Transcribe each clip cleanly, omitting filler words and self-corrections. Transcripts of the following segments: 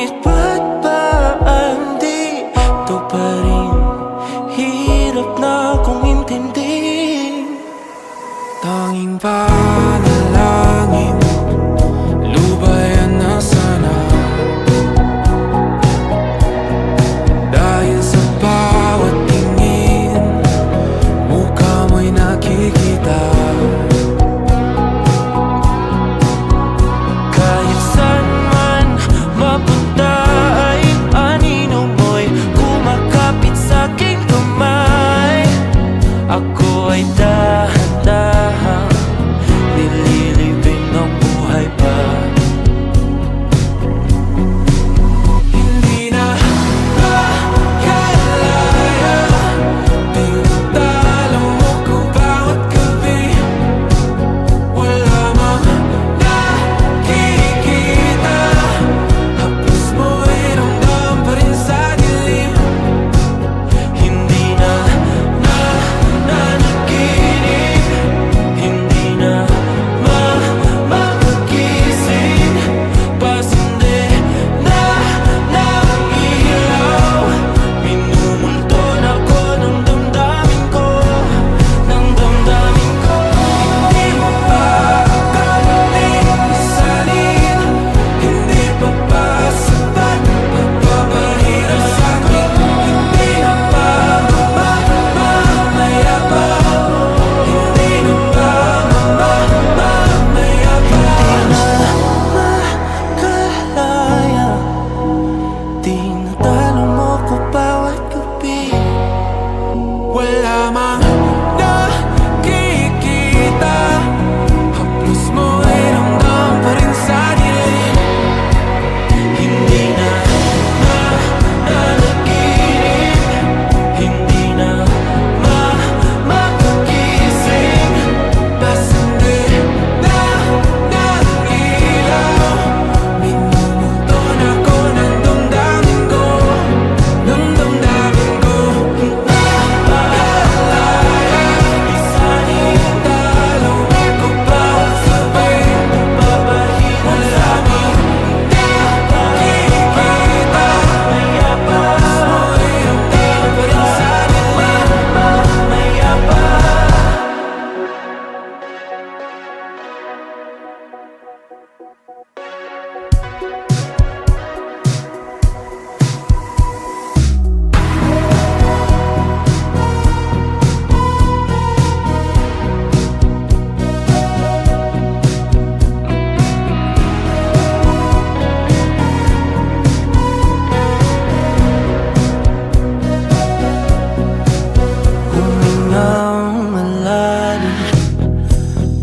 Ngunit ba't ba di ito pa rin? Hirap na akong intindihin. Tanging panalangin, lubayan na sana. Dahil sa bawat tingin, mukha mo'y nakikita. Kahit saan man mapunta ay anino mo'y kumakapit sa'king kamay. Ako ay dahan-dahang nililibing ng buhay pa. Hindi na makalaya, tinatalo mo ko bawat gabi. Wala mang nakikita, haplos mo'y ramdam pa rin sa dilim. Hindi na nanaginip, hindi na mapagising. Pasindi na ng ilaw, minumulton ako ng damdamin ko, ng damdamin ko. Hindi mo pa akalaing isalin, hindi pa ba sapat magpapahirap sa'kin? Hindi na ba mamayabang? Hindi na ba mamayabang? Makalaya, tinatalo mo ko bawat gabi. Wala mang nakikita, haplos mo'y ramdam pa rin sa dilim. Hindi na nanaginip, hindi na mapagising. Pasindi na ng ilaw, minumulton ako ng damdamin ko, ng damdamin ko. Nakalaya, Isanin talo ako bawat gabi. papahina Wala mang nakikita, mayabang, mo'y ramdam pa rin sa dilim. mayabang. Humingang malalim,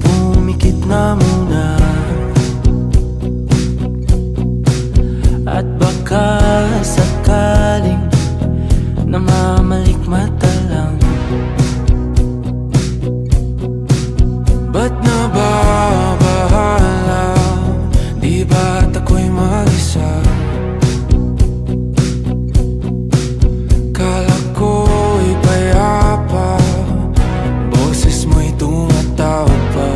pumikit na muna. At baka sakaling namamalikmata lang. Ba't nababahala? Di ba't ako'y mag-isa? Kala ko'y payapa, boses mo'y tumatawag pa.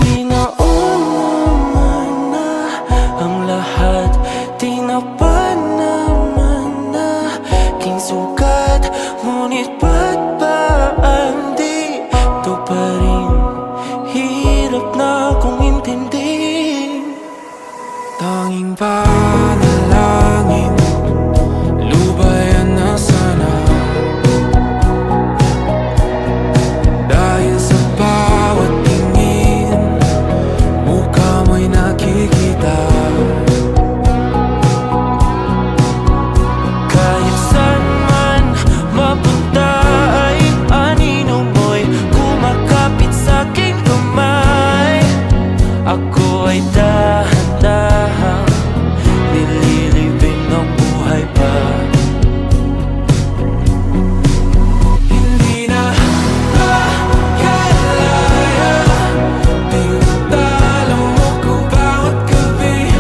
Pinaunaman na ang lahat, tinapan naman na aking sugat. Ngunit ba't ba di ito pa rin? Hirap na akong intindihin. Tanging panalangin, lubayan na sana. Dahil sa bawat tingin, mukha mo'y nakikita. Kahit saan man mapunta ay anino mo'y kumakapit sa'king kamay. Ako ay dahan-dahang nililibing ng buhay pa. Hindi na makalaya, tinatalo mo ko bawat gabi.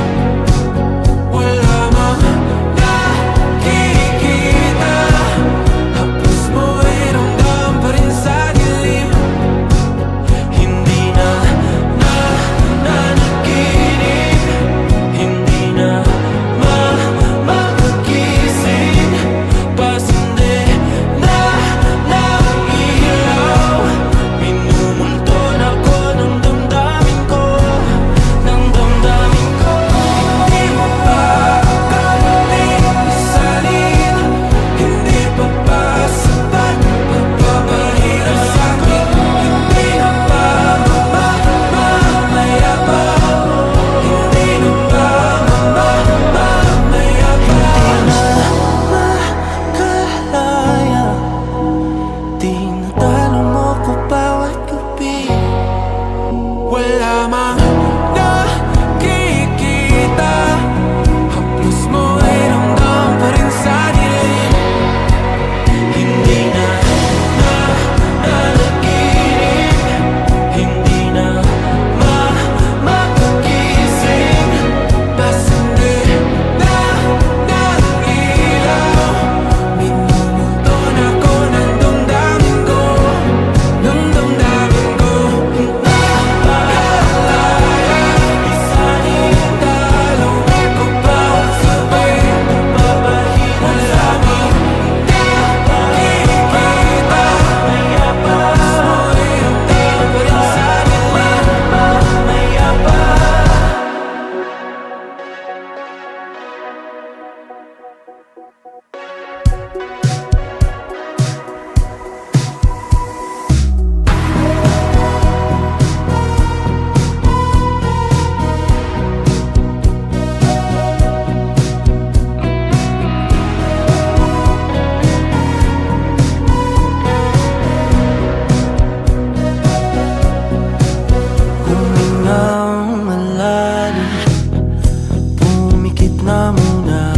na muna.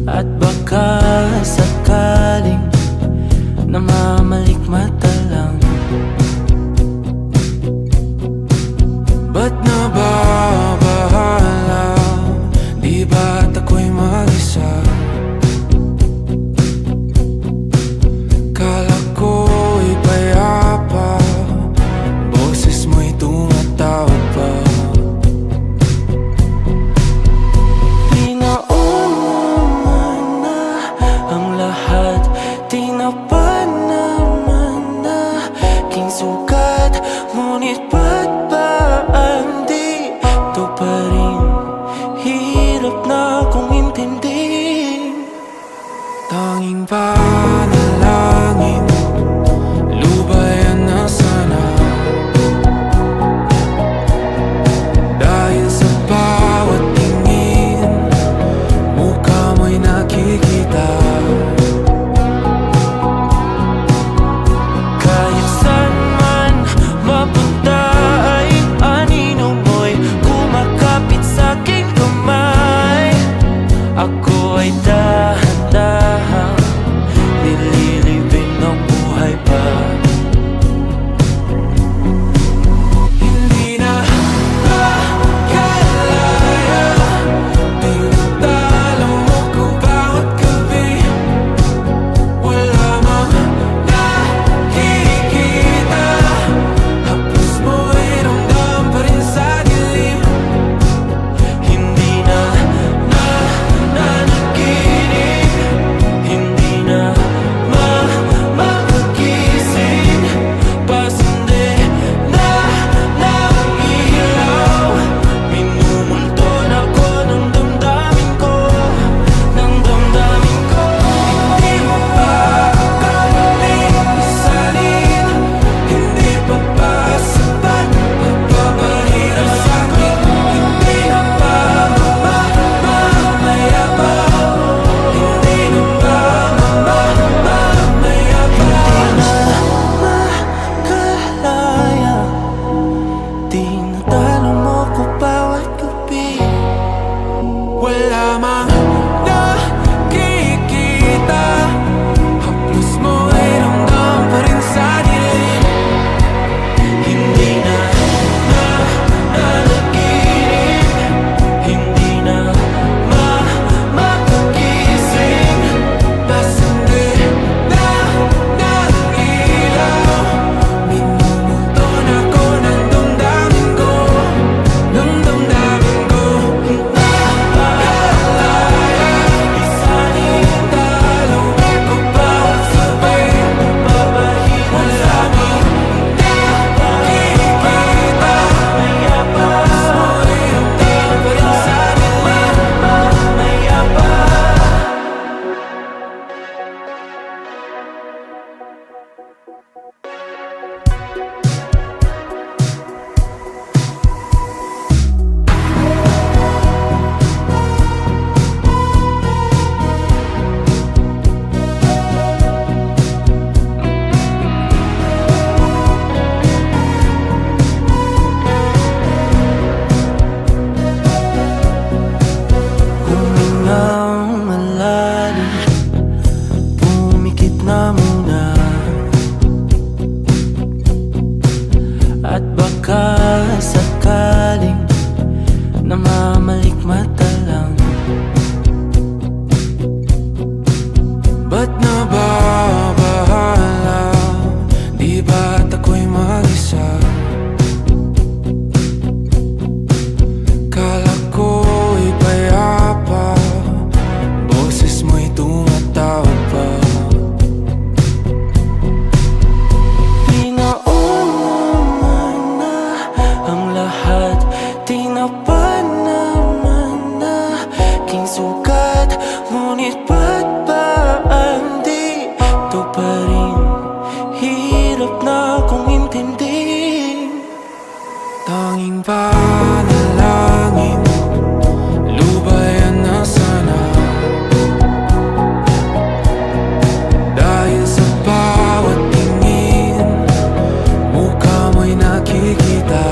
At baka sakaling namamalikmata lang. Ba't nababahala? Di ba't ako'y mag-isa? Kala ko'y payapa, boses mo'y tumatawag pa. Di naman na ang lahat, di na pa naman na king sukat. Ngunit ba't ba di to pa rin? Hirap na kong intindihin. Tanging panalangin, lubayan na sana. Dahil sa bawat tingin, mukha mo'y nakikita. Kahit saan man mapunta ay anino mo'y kumakapit sa aking kamay. Ako ay dahan-dahan nililibing ng buhay pa. Hindi na makalaya, tinatalo mo ko bawat gabi. Wala mang nakikita, haplos mo'y ramdam pa rin sa dilim. Hindi na nanaginip, hindi na makagising. Pasindi na ng ilaw, minumulton ako ng damdamin ko, ng damdamin ko. Hindi mo pa akalaing isalin, hindi pa ba sapat pagpapahirap sa'kin? Hindi na ba mamamayabang? Hindi na ba mamamayabang? Makalaya, tinatalo mo ko bawat gabi. Wala mang nakikita, haplos mo'y ramdam pa rin sa dilim. Hindi na nanaginip, hindi na makagising. Pasindi na ng ilaw, minumulton ako ng damdamin ko, ng damdamin ko. Nakalaya, Isanin talo ako bawat gabi. Wala mang nakikita, haplos mo'y ramdam pa rin sa dilim. Humingang malalim, pumikit na muna. At baka sakaling namamalikmata lang. Ba't nababahala? Di ba't ako'y mag-isa? Kala ko'y payapa, boses mo'y tumatawag pa. Di naman na ang lahat, di na pa naman na king sukat. Ngunit ba't ba di to pa rin? Hirap na kong intindihin. Tanging panalangin, lubayan na sana. Dahil sa bawat tingin, mukha mo'y nakikita.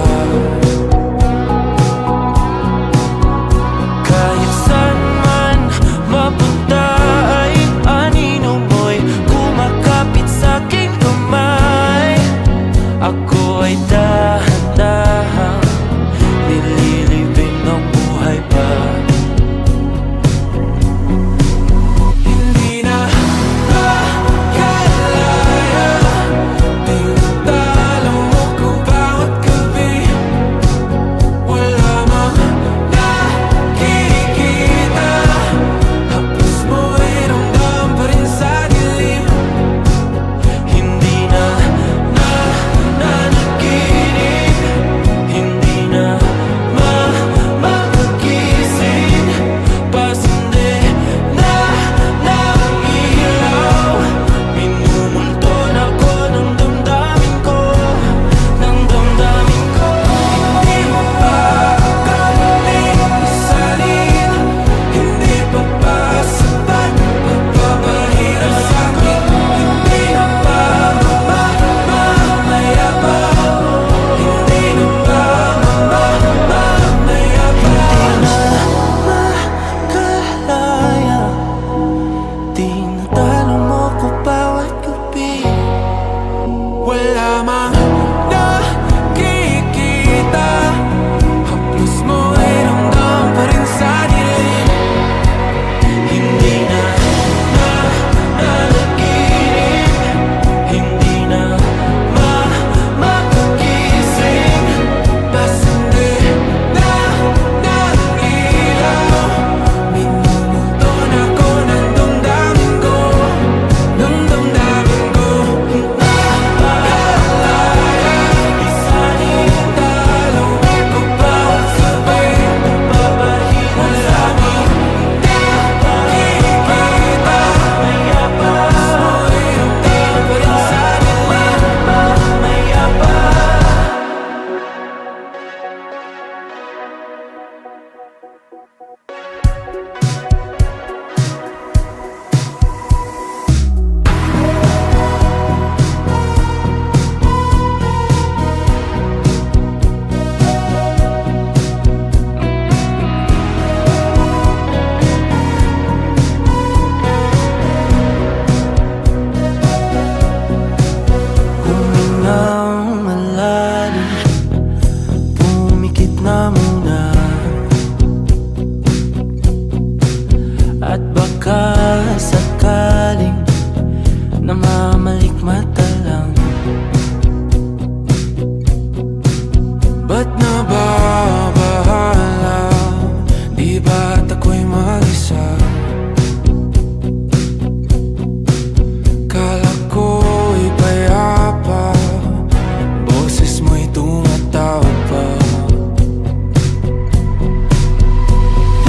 na muna. At baka sakaling namamalikmata lang. Ba't nababahala? Di ba't ako'y mag-isa? Kala ko'y payapa, boses mo'y tumatawag pa.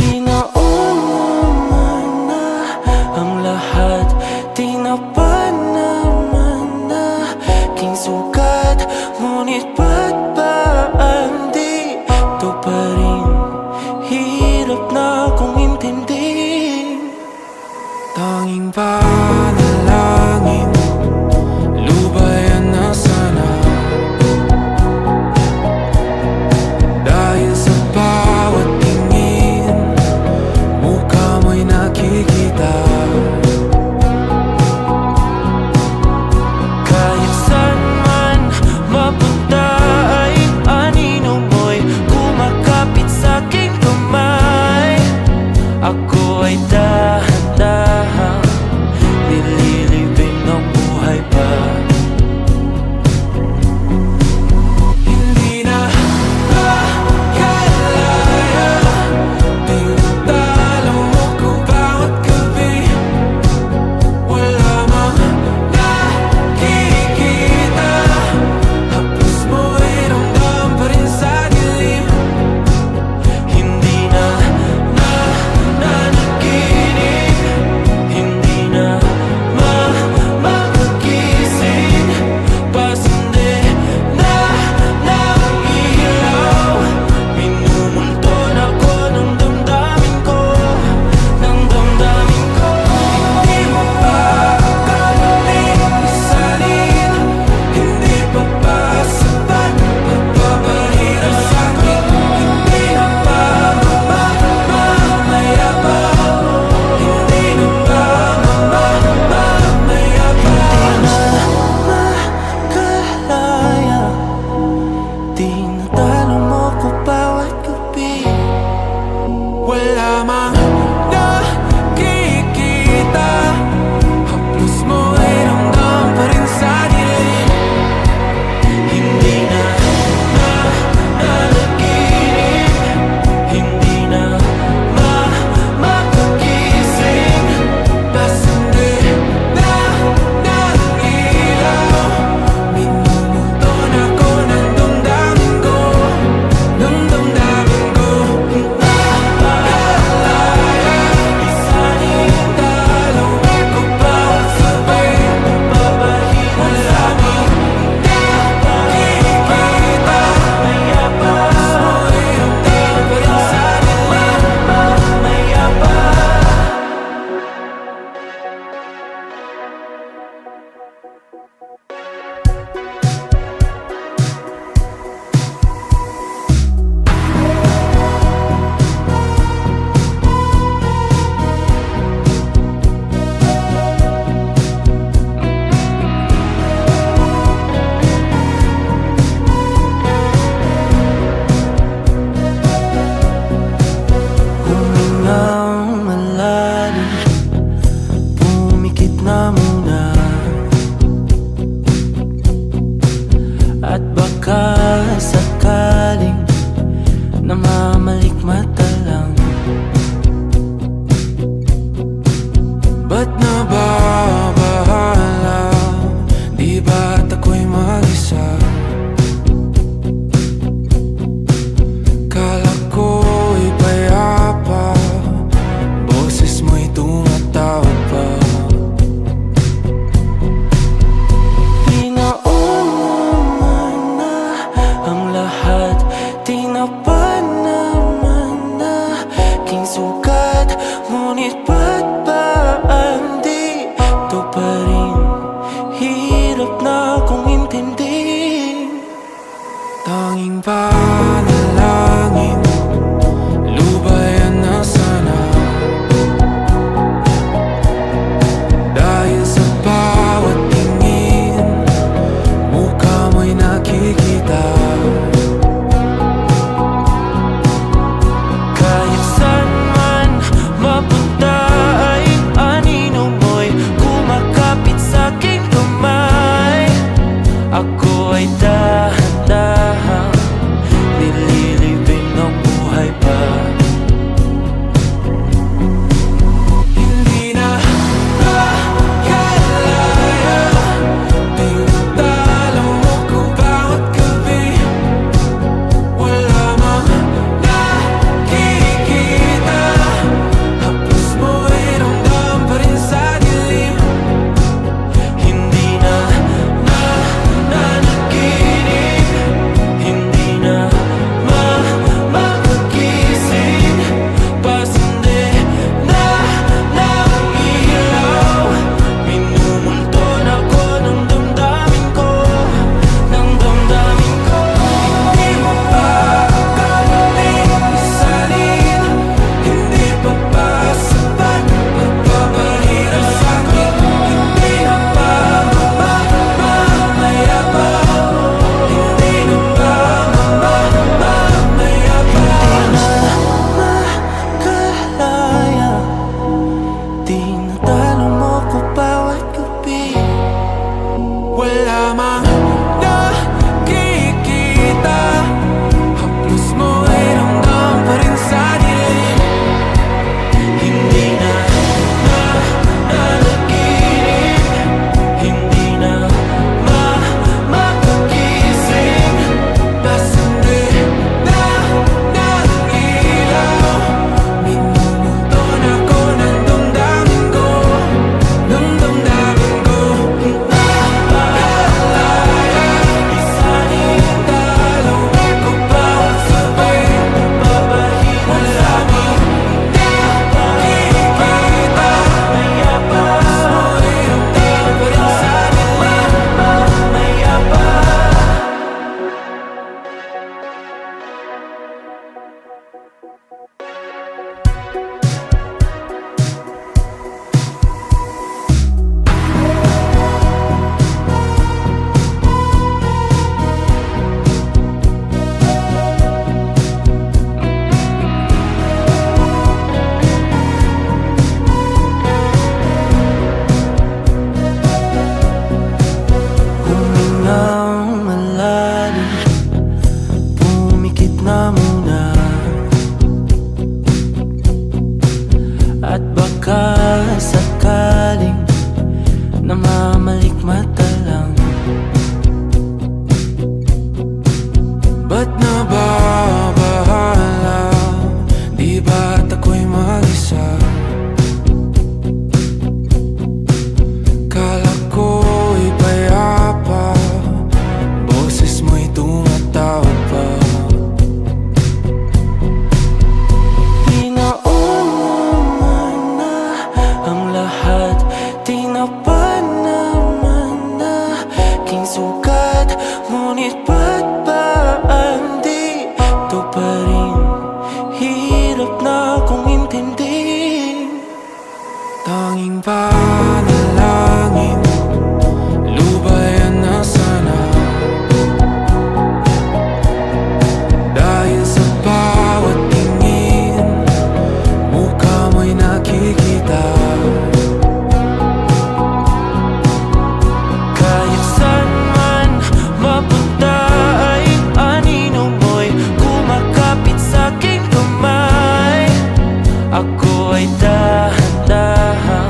Di naman na ang lahat, di na pa naman na king sugat. Ngunit ba't ba di ito pa rin? Hirap na akong intindihin. Tanging panalangin, lubayan na sana. Dahil sa bawat tingin, mukha mo'y nakikita. Kahit saan man mapunta ay anino mo'y kumakapit sa'king kamay. Ako ay dahan-dahan nililibing ng buhay pa. Hindi na makalaya, tinatalo mo ko bawat gabi. Wala mang nakikita, hapos mo ay ramdam pa rin sa dilim. Hindi na nanaginip, hindi na makagising. Pasindi na ng ilaw, minumulton ako ng damdamin ko, ng damdamin ko. Hindi mo pa akalain isalin, hindi pa ba sapat pagpapahirap sa'kin? Hindi na ba mamamaya pa? Hindi na ba mamamaya pa? Makalaya, tinatalo mo ko bawat gabi. Wala mang nakikita, haplos mo ay ramdam pa rin sa dilim. Hindi na nanaginip, hindi na makagising. Pasindi na ng ilaw, minumulton ako ng damdamin ko, ng damdamin ko. Nakalaya, Isanin talo ako bawat sabay. Wala mang nakikita, maya pa, mo'y ramdam pa rin sa dilim. maya pa. Humingang malalim, pumikit na muna. At baka sakaling namamalikmata lang. Ba't nababahala? Di ba't ako'y mag-isa? Kala ko'y payapa, boses mo'y tumatawag pa. Di naman na ang lahat, di na pa naman na king sugat. Ngunit ba't ba di ito pa rin? Hirap na akong intindihin. Tanging panalangin, lubayan na sana. Dahil sa bawat tingin, mukha mo'y nakikita. panalangin, lubayan na sana. Dahil sa bawat tingin, mukha mo'y nakikita. Kahit saan man mapunta ay anino mo'y kumakapit sa'king kamay. Ako ay dahan-dahang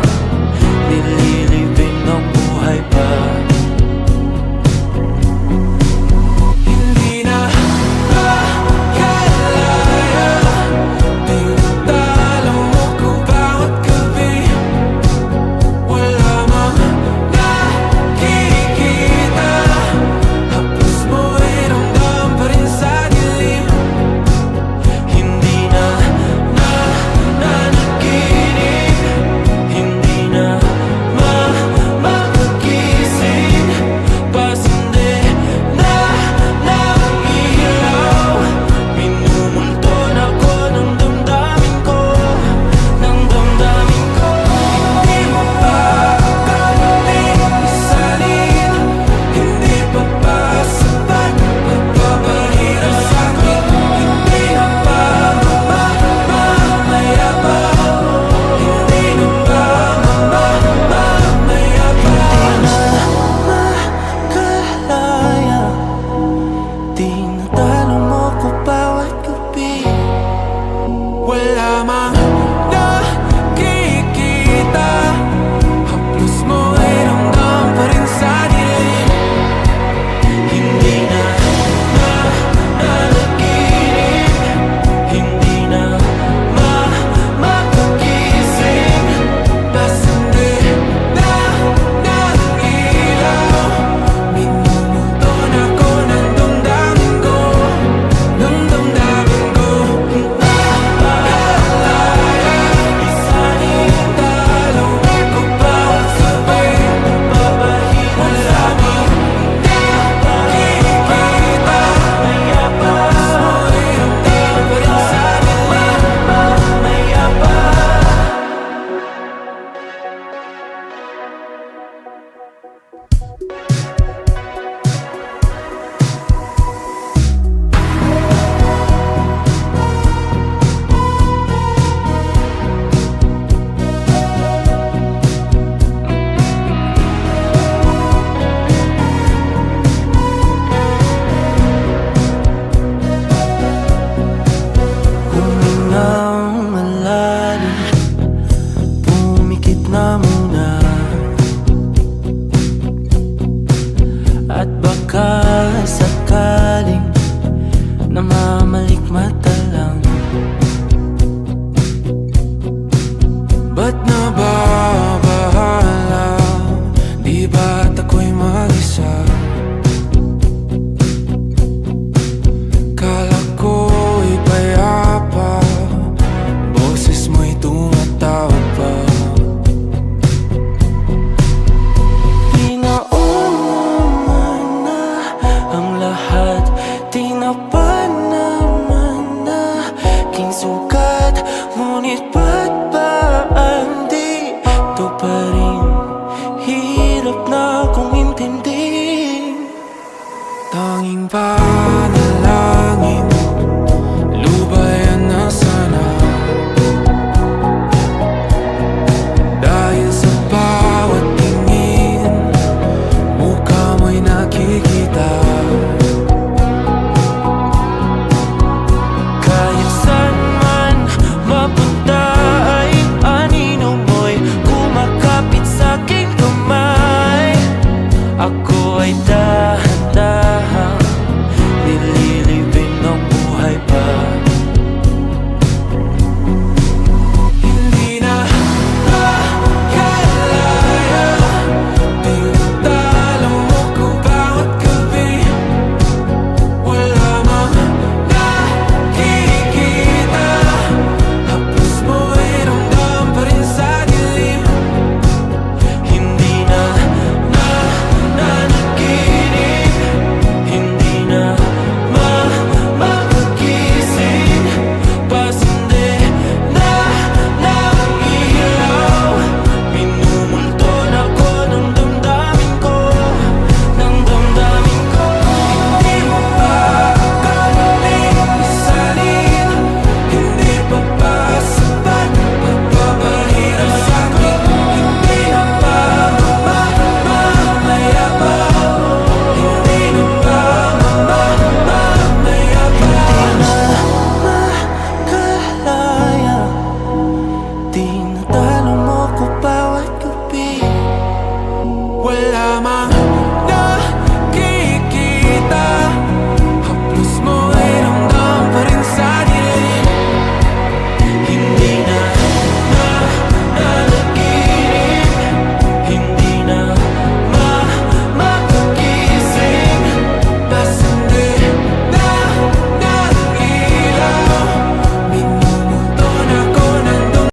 wala mang